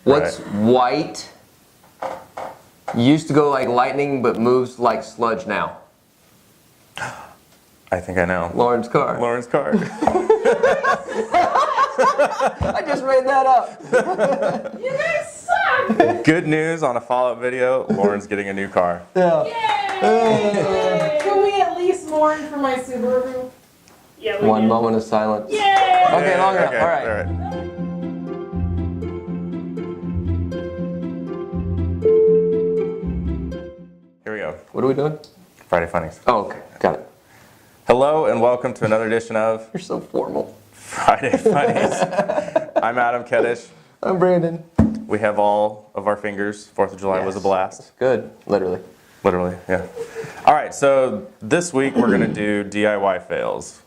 What's white, used to go like lightning, but moves like sludge now? I think I know. Lauren's car. Lauren's car. I just made that up. You guys suck! Good news on a follow-up video. Lauren's getting a new car. Yeah. Yay! Can we at least mourn for my Subaru? Yeah, we One did. moment of silence. Yay! Okay, long enough. Okay, All right. Here we go. What are we doing? Friday Funnies. Oh, okay. Got it. Hello and welcome to another edition of You're so formal. Friday Funnies. I'm Adam Keddish. I'm Brandon. We have all of our fingers. 4th of July was a blast. Good. Literally. Literally, yeah. All right, so this week we're going to do DIY fails.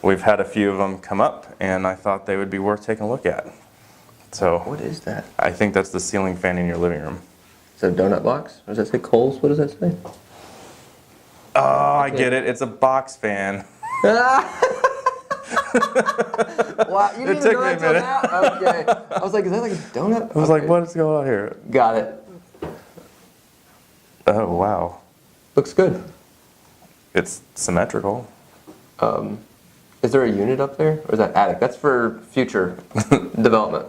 We've had a few of them come up, and I thought they would be worth taking a look at. So What is that? I think that's the ceiling fan in your living room. Is that a donut box? Or does that say Kohl's? What does that say? Oh, I get it. It's a box fan. Wow, you It didn't took know me a that till minute. now? Okay. I was like, is that like a donut? I was like, what is going on here? Got it. Oh, wow. Looks good. It's symmetrical. Is there a unit up there? Or is that attic? That's for future development.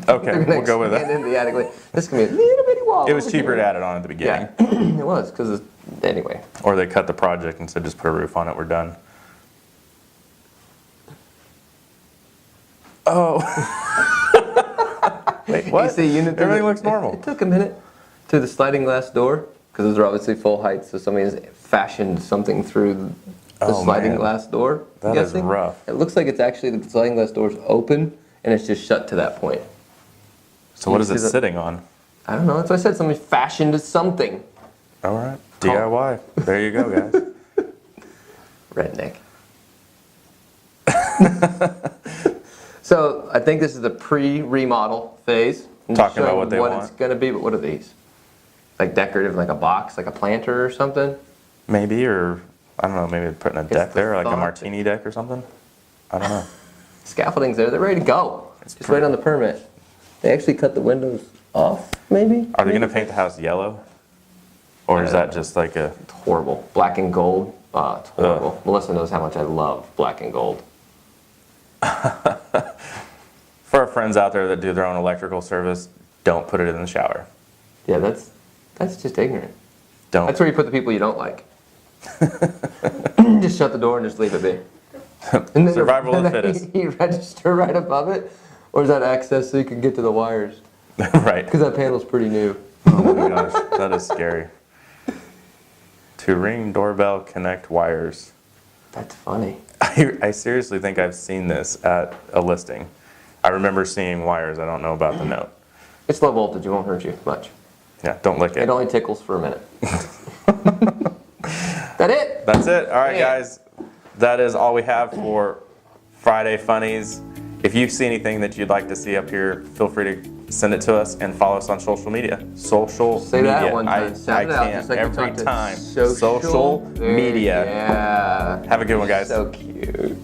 Okay, They're gonna we'll go with expand that. into the attic. Like, this can be a little bitty wall. It was over cheaper here. to add it on at the beginning. Yeah, it was, because anyway. Or they cut the project and said just put a roof on it, we're done. Oh. Wait, what? AC unit through Everything the- looks normal. It took a minute through the sliding glass door, because those are obviously full height, so somebody has fashioned something through the Oh, sliding man. glass door. I'm That is guessing. rough. It looks like it's actually, the sliding glass door's open, and it's just shut to that point. So what is You it see that- sitting on? I don't know, that's what I said, somebody fashioned something. All right, DIY. There you go, guys. Redneck. So I think this is the pre-remodel phase. I'm just Talking about showing what they what want. it's gonna be, but what are these? Like decorative, like a box, like a planter or something? Maybe, or I don't know, maybe putting a deck the there, like a thought martini deck or something. I don't know. Scaffolding's there, they're ready to go. It's Just pretty- wait on the permit. They actually cut the windows off, maybe? Are they going to paint the house yellow? Or is that just like a... It's horrible. Black and gold, it's horrible. Melissa knows how much I love black and gold. For our friends out there that do their own electrical service, don't put it in the shower. Yeah, that's just ignorant. Don't. That's where you put the people you don't like. Just shut the door and just leave it be. And then Survival of the fittest. You register right above it, or is that access so you can get to the wires? Right. Because that panel's pretty new. Oh my gosh, that is scary. To ring doorbell, connect wires. That's funny. I seriously think I've seen this at a listing. I remember seeing wires. I don't know about the note. It's low voltage. It won't hurt you much. Yeah, don't lick It it. only tickles for a minute. That it? That's it. All right, Yeah. guys. That is all we have for Friday Funnies. If you see anything that you'd like to see up here, feel free to send it to us and follow us on social media. Social Say media. that one time. I Sound it out, can't just like we every talked to time. Social Social media. Yeah. Have a good one, guys. So cute.